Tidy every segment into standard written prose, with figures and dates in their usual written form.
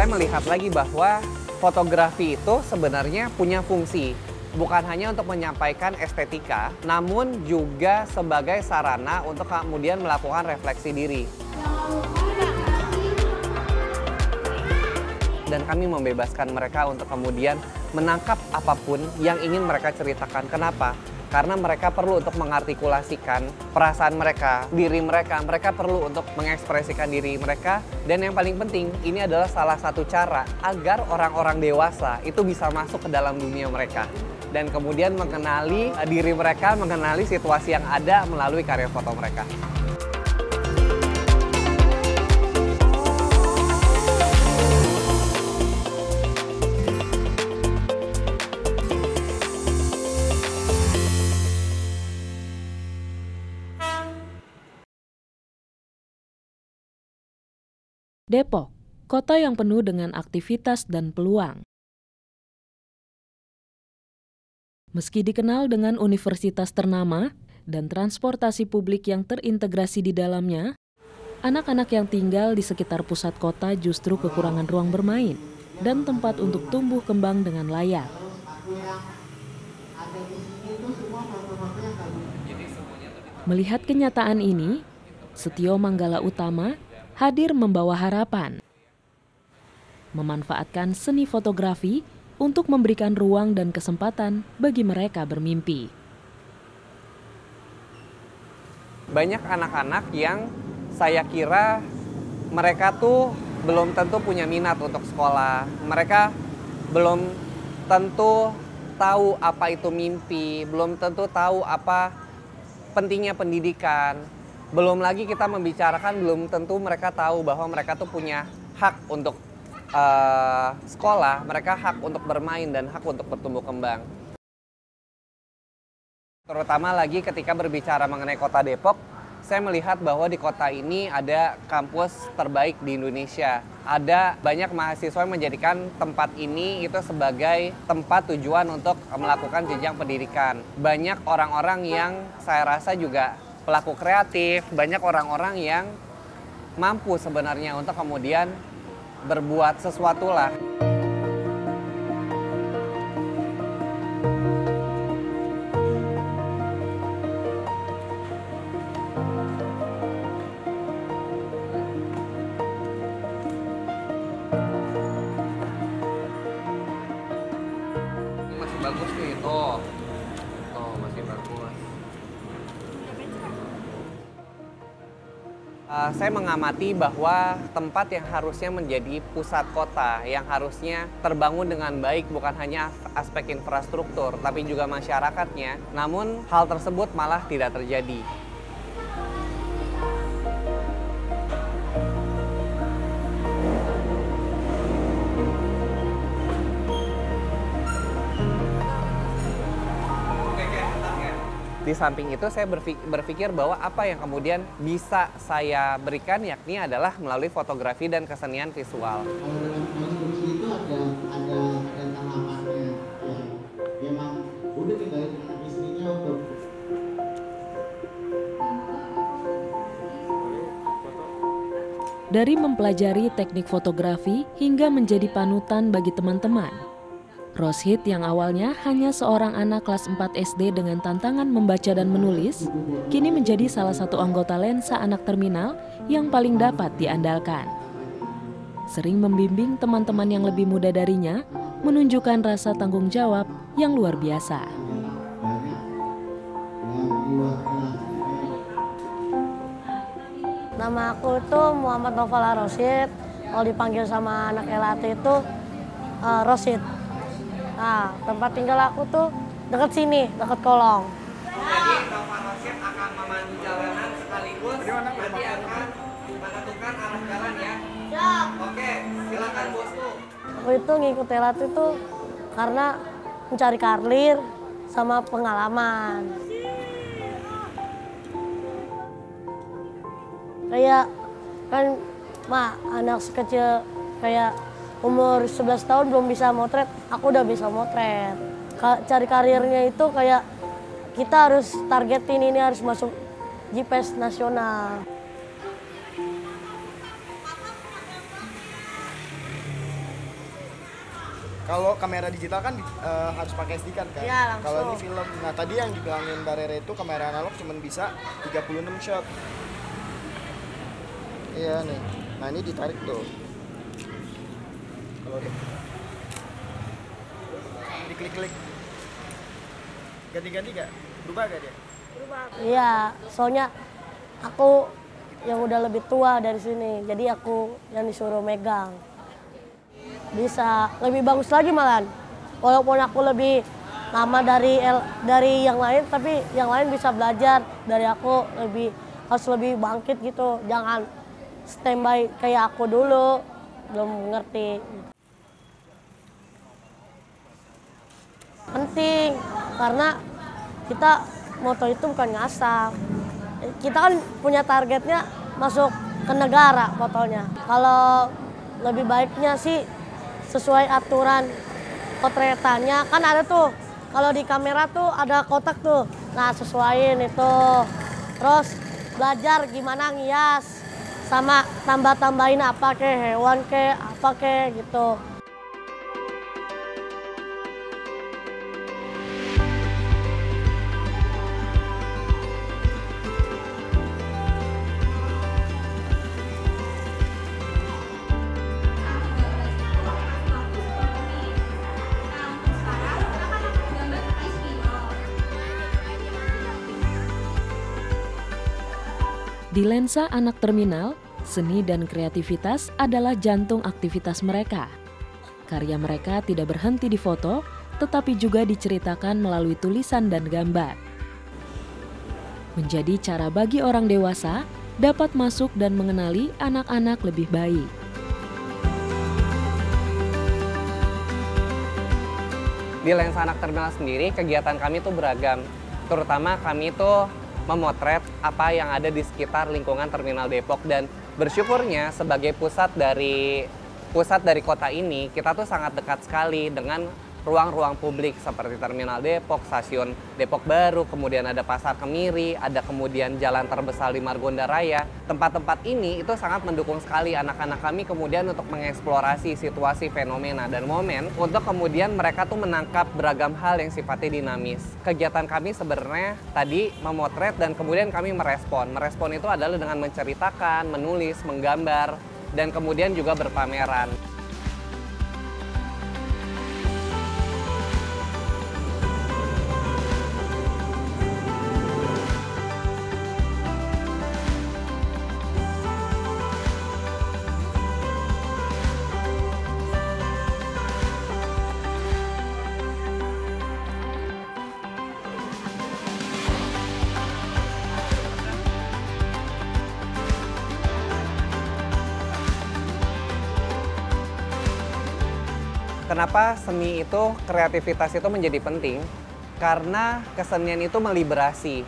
saya melihat lagi bahwa fotografi itu sebenarnya punya fungsi. Bukan hanya untuk menyampaikan estetika, namun juga sebagai sarana untuk kemudian melakukan refleksi diri. Dan kami membebaskan mereka untuk kemudian menangkap apapun yang ingin mereka ceritakan. Kenapa? Karena mereka perlu untuk mengartikulasikan perasaan mereka, diri mereka. Mereka perlu untuk mengekspresikan diri mereka. Dan yang paling penting, ini adalah salah satu cara agar orang-orang dewasa itu bisa masuk ke dalam dunia mereka. Dan kemudian mengenali diri mereka, mengenali situasi yang ada melalui karya foto mereka. Depok, kota yang penuh dengan aktivitas dan peluang. Meski dikenal dengan universitas ternama dan transportasi publik yang terintegrasi di dalamnya, anak-anak yang tinggal di sekitar pusat kota justru kekurangan ruang bermain dan tempat untuk tumbuh kembang dengan layak. Melihat kenyataan ini, Setio Manggala Utama hadir membawa harapan, memanfaatkan seni fotografi untuk memberikan ruang dan kesempatan bagi mereka bermimpi. Banyak anak-anak yang saya kira mereka tuh belum tentu punya minat untuk sekolah. Mereka belum tentu tahu apa itu mimpi, belum tentu tahu apa pentingnya pendidikan. Belum lagi kita membicarakan, belum tentu mereka tahu bahwa mereka tuh punya hak untuk sekolah, mereka hak untuk bermain dan hak untuk bertumbuh kembang. Terutama lagi ketika berbicara mengenai kota Depok, saya melihat bahwa di kota ini ada kampus terbaik di Indonesia. Ada banyak mahasiswa yang menjadikan tempat ini itu sebagai tempat tujuan untuk melakukan jenjang pendidikan. Banyak orang-orang yang saya rasa juga pelaku kreatif, banyak orang-orang yang mampu sebenarnya untuk kemudian berbuat sesuatu lah. Masih bagus nih, tuh masih bagus. Saya mengamati bahwa tempat yang harusnya menjadi pusat kota, yang harusnya terbangun dengan baik bukan hanya aspek infrastruktur, tapi juga masyarakatnya. Namun hal tersebut malah tidak terjadi. Di samping itu saya berpikir bahwa apa yang kemudian bisa saya berikan yakni adalah melalui fotografi dan kesenian visual. Itu ada tanamannya, ya. Memang udah tinggalin anak istrinya untuk Dari mempelajari teknik fotografi hingga menjadi panutan bagi teman-teman, Roshid yang awalnya hanya seorang anak kelas 4 SD dengan tantangan membaca dan menulis, kini menjadi salah satu anggota lensa anak terminal yang paling dapat diandalkan. Sering membimbing teman-teman yang lebih muda darinya, menunjukkan rasa tanggung jawab yang luar biasa. Nama aku itu Muhammad Novala Roshid, kalau dipanggil sama anak LAT itu Roshid. Nah, tempat tinggal aku tuh dekat sini, dekat kolong. Jadi Noval Roshid akan memandu jalanan sekaligus nanti akan menentukan arah jalan ya. Siap. Oke, silakan bosku. Aku itu ngikut LAT itu karena mencari karir sama pengalaman. Kayak kan anak sekecil kayak umur 11 tahun belum bisa motret, aku udah bisa motret. Cari karirnya itu kayak kita harus targetin ini harus masuk GPS nasional. Kalau kamera digital kan harus pakai SD card kan. Iya, langsung. Kalau ini film. Nah, tadi yang dibilangin Mbak Rere itu kamera analog cuma bisa 36 shot. Iya nih. Nah, ini ditarik tuh. Kalau diklik-klik. Ganti-ganti gak? Berubah gak dia? Iya, soalnya aku yang udah lebih tua dari sini, jadi aku yang disuruh megang. Bisa lebih bagus lagi malahan. Walaupun aku lebih lama dari yang lain, tapi yang lain bisa belajar dari aku, harus lebih bangkit gitu. Jangan standby kayak aku dulu, belum ngerti. Penting, karena kita moto itu bukan ngasal. Kita kan punya targetnya masuk ke negara fotonya. Kalau lebih baiknya sih sesuai aturan potretannya, kan ada tuh, kalau di kamera tuh ada kotak tuh, nah sesuaiin itu. Terus belajar gimana ngias, sama tambah-tambahin apa ke hewan ke apa ke gitu. Di lensa anak terminal, seni dan kreativitas adalah jantung aktivitas mereka. Karya mereka tidak berhenti di foto, tetapi juga diceritakan melalui tulisan dan gambar. Menjadi cara bagi orang dewasa dapat masuk dan mengenali anak-anak lebih baik. Di lensa anak terminal sendiri, kegiatan kami itu beragam. Terutama kami itu memotret apa yang ada di sekitar lingkungan Terminal Depok, dan bersyukurnya sebagai pusat dari kota ini, kita tuh sangat dekat sekali dengan ruang-ruang publik seperti Terminal Depok, Stasiun Depok Baru, kemudian ada Pasar Kemiri, ada kemudian jalan terbesar di Margonda Raya. Tempat-tempat ini itu sangat mendukung sekali anak-anak kami kemudian untuk mengeksplorasi situasi, fenomena, dan momen untuk kemudian mereka tuh menangkap beragam hal yang sifatnya dinamis. Kegiatan kami sebenarnya tadi memotret dan kemudian kami merespon. Merespon itu adalah dengan menceritakan, menulis, menggambar, dan kemudian juga berpameran. Kenapa seni itu, kreativitas itu menjadi penting? Karena kesenian itu meliberasi,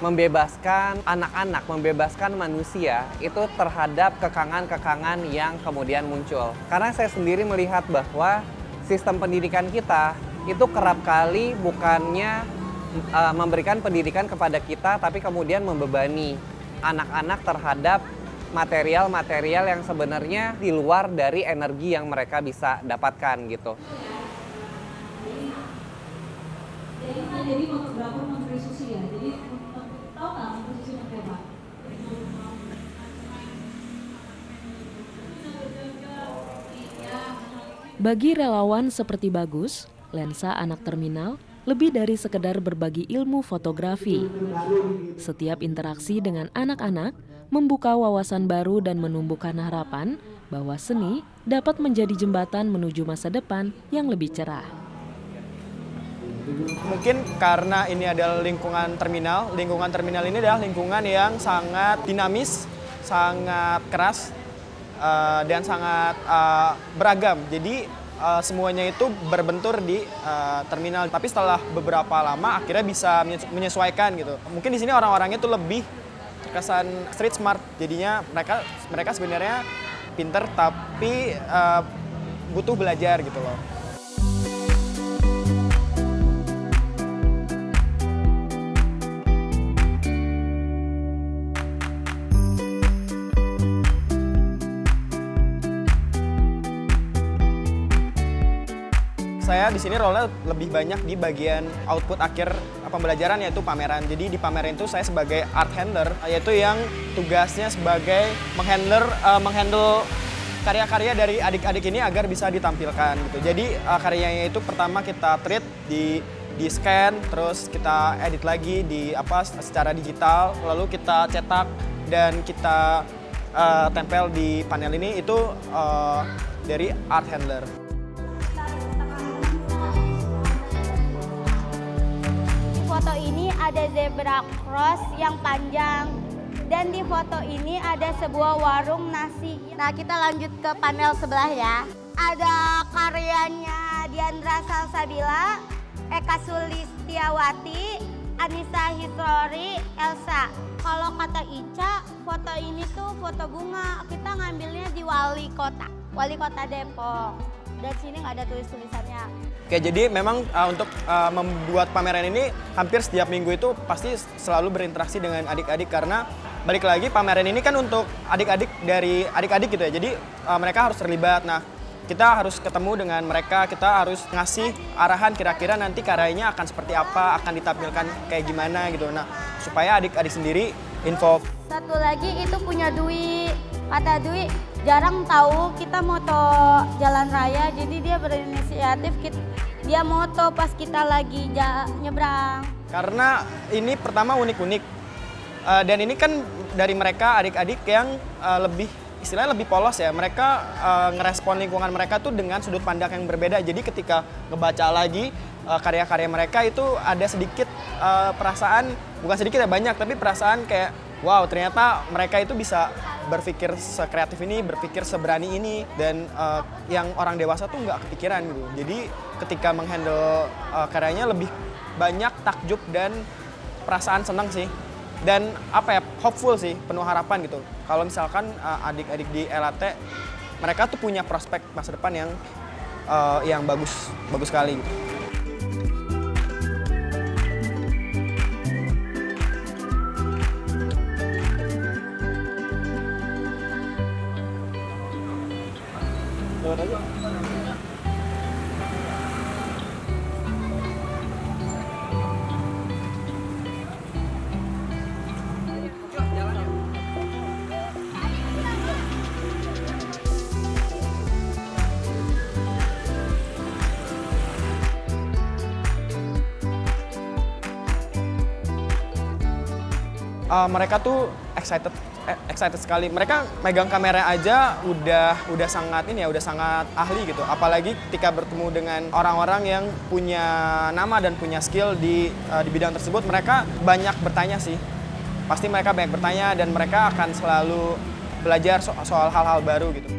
membebaskan anak-anak, membebaskan manusia itu terhadap kekangan-kekangan yang kemudian muncul. Karena saya sendiri melihat bahwa sistem pendidikan kita itu kerap kali bukannya memberikan pendidikan kepada kita, tapi kemudian membebani anak-anak terhadap material-material yang sebenarnya di luar dari energi yang mereka bisa dapatkan gitu. Jadi fotografer Menteri Susi ya. Jadi tahu nggak Menteri Susi pakai apa? Bagi relawan seperti Bagus, lensa anak terminal lebih dari sekedar berbagi ilmu fotografi. Setiap interaksi dengan anak-anak membuka wawasan baru dan menumbuhkan harapan bahwa seni dapat menjadi jembatan menuju masa depan yang lebih cerah. Mungkin karena ini adalah lingkungan terminal ini adalah lingkungan yang sangat dinamis, sangat keras, dan sangat beragam. Jadi semuanya itu berbentur di terminal. Tapi setelah beberapa lama akhirnya bisa menyesuaikan gitu. Mungkin di sini orang-orangnya tuh lebih kesan street smart, jadinya mereka sebenarnya pinter tapi butuh belajar gitu loh. saya di sini role lebih banyak di bagian output akhir pembelajaran, yaitu pameran. Jadi di pameran itu saya sebagai art handler, yaitu yang tugasnya sebagai menghandle karya-karya dari adik-adik ini agar bisa ditampilkan gitu. Jadi karyanya itu pertama kita treat di scan, terus kita edit lagi secara digital, lalu kita cetak dan kita tempel di panel ini, itu dari art handler. Di foto ini ada zebra cross yang panjang. Dan di foto ini ada sebuah warung nasi. Nah, kita lanjut ke panel sebelah ya. Ada karyanya Diandra Salsabila, Eka Sulistiawati, Anissa Histori, Elsa. Kalau kata Ica, foto ini tuh foto bunga. Kita ngambilnya di Wali Kota Depok. Dan sini nggak ada tulisannya. Oke, jadi memang untuk membuat pameran ini hampir setiap minggu itu pasti selalu berinteraksi dengan adik-adik, karena balik lagi pameran ini kan untuk adik-adik gitu ya. Jadi mereka harus terlibat. Nah, kita harus ketemu dengan mereka, kita harus ngasih arahan kira-kira nanti karyanya akan seperti apa, akan ditampilkan kayak gimana gitu. Nah, supaya adik-adik sendiri info. Satu lagi itu punya Dwi. Kata Dwi, jarang tahu kita moto jalan raya, jadi dia berinisiatif, dia moto pas kita lagi nyebrang. Karena ini pertama unik-unik, dan ini kan dari mereka adik-adik yang istilahnya lebih polos ya. Mereka ngerespon lingkungan mereka tuh dengan sudut pandang yang berbeda. Jadi ketika ngebaca lagi karya-karya mereka itu ada sedikit perasaan, bukan sedikit ya, banyak, tapi perasaan kayak wow, ternyata mereka itu bisa berpikir sekreatif ini, berpikir seberani ini, dan yang orang dewasa tuh nggak kepikiran gitu. Jadi ketika menghandle karyanya lebih banyak takjub dan perasaan senang sih. Dan hopeful sih, penuh harapan gitu. Kalau misalkan adik-adik di LAT, mereka tuh punya prospek masa depan yang bagus sekali gitu. Mereka tuh excited sekali. Mereka megang kamera aja udah sangat ahli gitu. Apalagi ketika bertemu dengan orang-orang yang punya nama dan punya skill di bidang tersebut, mereka banyak bertanya sih. Pasti mereka banyak bertanya dan mereka akan selalu belajar soal hal-hal baru gitu.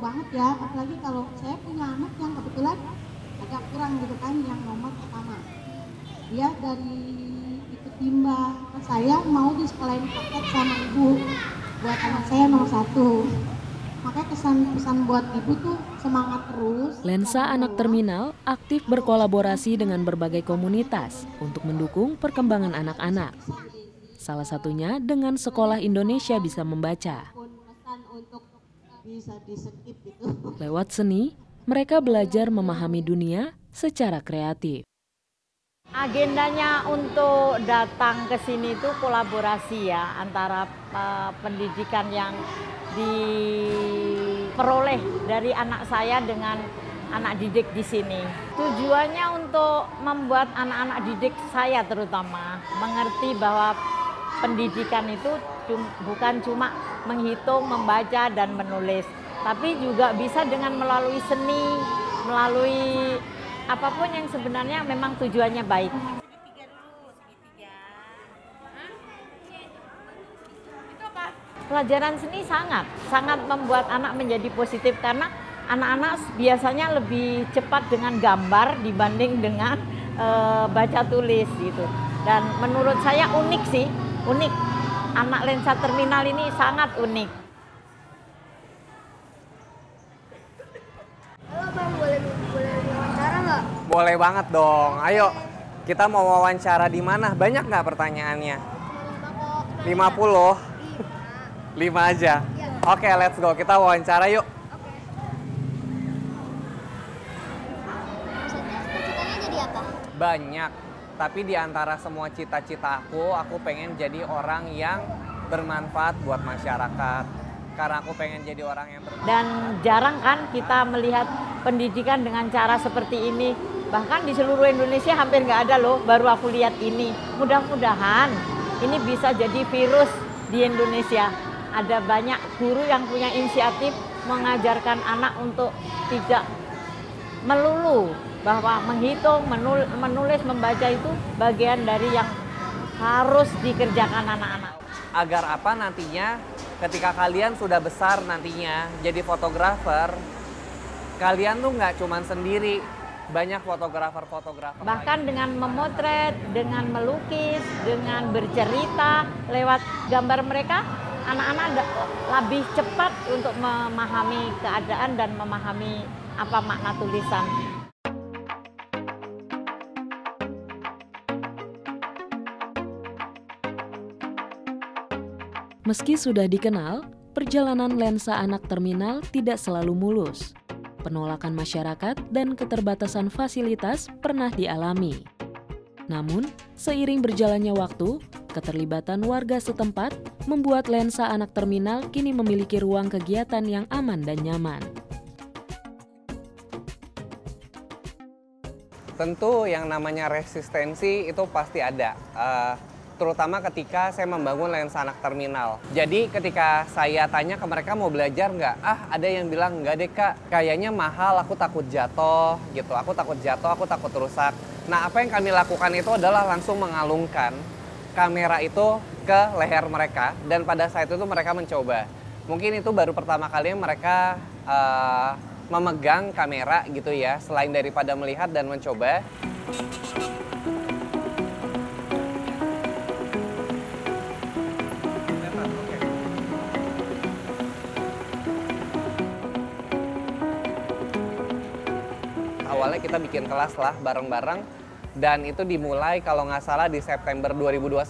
Banget ya, apalagi kalau saya punya anak yang kebetulan agak kurang gitu kan, yang nomor pertama dia dari ikut bimba, saya mau di sekolahin paket sama ibu buat anak saya nomor 1. Makanya pesan buat ibu tuh semangat terus. Lensa Anak Terminal aktif berkolaborasi dengan berbagai komunitas untuk mendukung perkembangan anak-anak. Salah satunya dengan Sekolah Indonesia Bisa Membaca. Bisa di-skip gitu. Lewat seni, mereka belajar memahami dunia secara kreatif. Agendanya untuk datang ke sini itu kolaborasi ya, antara pendidikan yang diperoleh dari anak saya dengan anak didik di sini. Tujuannya untuk membuat anak-anak didik saya terutama mengerti bahwa pendidikan itu bukan cuma menghitung, membaca, dan menulis, tapi juga bisa dengan melalui seni, melalui apapun yang sebenarnya memang tujuannya baik. Pelajaran seni sangat membuat anak menjadi positif, karena anak-anak biasanya lebih cepat dengan gambar dibanding dengan baca tulis gitu. Dan menurut saya unik sih, unik. Anak lensa terminal ini sangat unik. Halo Bang, boleh diwawancara nggak? Boleh banget dong. Ayo, kita mau wawancara di mana? Banyak nggak pertanyaannya? 50? 5 aja? Oke, let's go. Kita wawancara yuk. Cita-citanya jadi apa? Banyak. Tapi di antara semua cita-cita aku pengen jadi orang yang bermanfaat buat masyarakat. Karena aku pengen jadi orang yang bermanfaat. Dan jarang kan kita melihat pendidikan dengan cara seperti ini. Bahkan di seluruh Indonesia hampir nggak ada loh, baru aku lihat ini. Mudah-mudahan ini bisa jadi virus di Indonesia. Ada banyak guru yang punya inisiatif mengajarkan anak untuk tidak melulu bahwa menghitung, menulis, membaca itu bagian dari yang harus dikerjakan anak-anak. Agar apa nantinya ketika kalian sudah besar nantinya jadi fotografer, kalian tuh nggak cuman sendiri. Banyak fotografer-fotografer bahkan dengan memotret, dengan melukis, dengan bercerita lewat gambar mereka, anak-anak lebih cepat untuk memahami keadaan dan memahami apa makna tulisan. Meski sudah dikenal, perjalanan lensa anak terminal tidak selalu mulus. Penolakan masyarakat dan keterbatasan fasilitas pernah dialami. Namun, seiring berjalannya waktu, keterlibatan warga setempat membuat lensa anak terminal kini memiliki ruang kegiatan yang aman dan nyaman. Tentu yang namanya resistensi itu pasti ada. Terutama ketika saya membangun lensa anak terminal. Jadi ketika saya tanya ke mereka mau belajar nggak? Ada yang bilang nggak deh kak, kayaknya mahal, aku takut jatuh gitu. Aku takut jatuh, aku takut rusak. Nah apa yang kami lakukan itu adalah langsung mengalungkan kamera itu ke leher mereka. Dan pada saat itu mereka mencoba. Mungkin itu baru pertama kali mereka memegang kamera gitu ya. Selain daripada melihat dan mencoba. Awalnya kita bikin kelas lah bareng-bareng dan itu dimulai kalau nggak salah di September 2021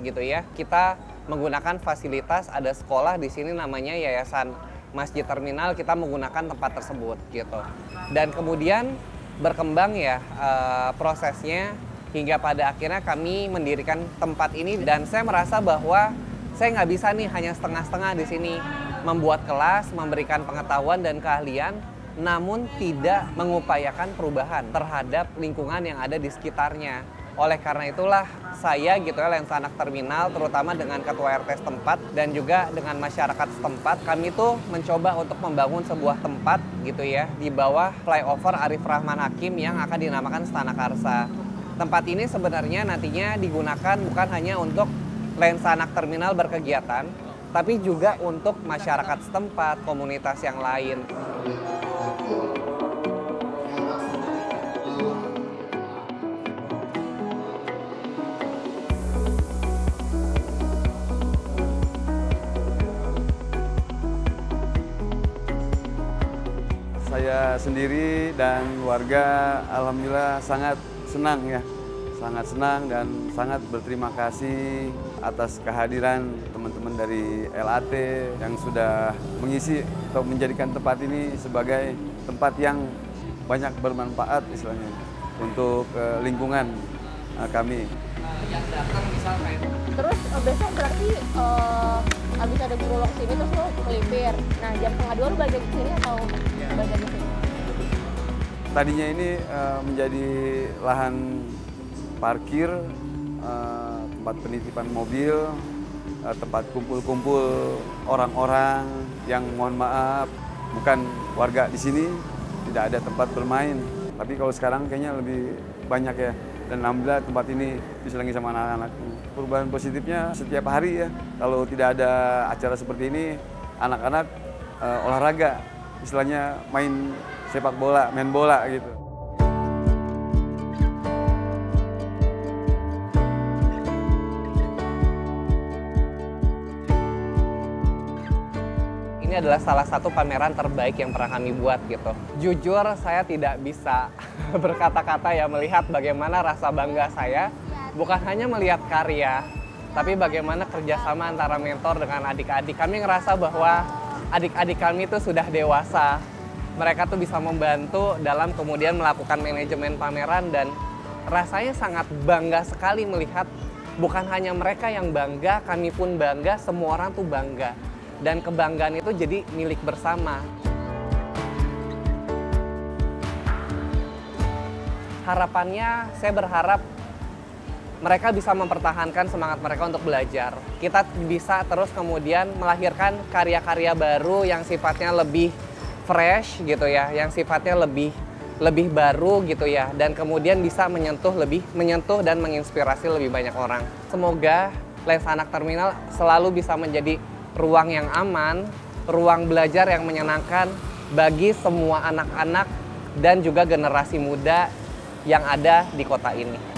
gitu ya. Kita menggunakan fasilitas, ada sekolah di sini namanya Yayasan Masjid Terminal, kita menggunakan tempat tersebut gitu. Dan kemudian berkembang ya prosesnya hingga pada akhirnya kami mendirikan tempat ini dan saya merasa bahwa saya nggak bisa nih hanya setengah-setengah di sini membuat kelas, memberikan pengetahuan dan keahlian, namun tidak mengupayakan perubahan terhadap lingkungan yang ada di sekitarnya. Oleh karena itulah saya gitu ya, lensa anak terminal terutama dengan ketua RT setempat dan juga dengan masyarakat setempat, kami tuh mencoba untuk membangun sebuah tempat gitu ya di bawah flyover Arif Rahman Hakim yang akan dinamakan Stana Karsa. Tempat ini sebenarnya nantinya digunakan bukan hanya untuk lensa anak terminal berkegiatan, tapi juga untuk masyarakat setempat, komunitas yang lain. Saya sendiri dan warga alhamdulillah sangat senang ya. Sangat senang dan sangat berterima kasih atas kehadiran teman-teman dari LAT yang sudah mengisi atau menjadikan tempat ini sebagai tempat yang banyak bermanfaat istilahnya untuk lingkungan kami. Yang datang misalnya. Terus besok berarti habis ada guru lo kesini terus lo melipir. Nah jam 1:30 lo balik ke sini atau balik ke sini? Tadinya ini menjadi lahan parkir, tempat penitipan mobil, tempat kumpul-kumpul orang-orang yang mohon maaf bukan warga di sini, tidak ada tempat bermain. Tapi kalau sekarang kayaknya lebih banyak ya. Dan alhamdulillah tempat ini disenangi sama anak-anak. Perubahan positifnya setiap hari ya. Kalau tidak ada acara seperti ini, anak-anak olahraga, istilahnya main sepak bola, main bola gitu. Ini ini adalah salah satu pameran terbaik yang pernah kami buat gitu. Jujur saya tidak bisa berkata-kata ya melihat bagaimana rasa bangga saya, bukan hanya melihat karya, tapi bagaimana kerjasama antara mentor dengan adik-adik. Kami ngerasa bahwa adik-adik kami itu sudah dewasa. Mereka tuh bisa membantu dalam kemudian melakukan manajemen pameran dan rasanya sangat bangga sekali melihat bukan hanya mereka yang bangga, kami pun bangga, semua orang tuh bangga. Dan kebanggaan itu jadi milik bersama. Harapannya, saya berharap mereka bisa mempertahankan semangat mereka untuk belajar. Kita bisa terus kemudian melahirkan karya-karya baru yang sifatnya lebih fresh gitu ya, yang sifatnya lebih baru gitu ya, dan kemudian bisa menyentuh dan menginspirasi lebih banyak orang. Semoga Lensa Anak Terminal selalu bisa menjadi ruang yang aman, ruang belajar yang menyenangkan bagi semua anak-anak dan juga generasi muda yang ada di kota ini.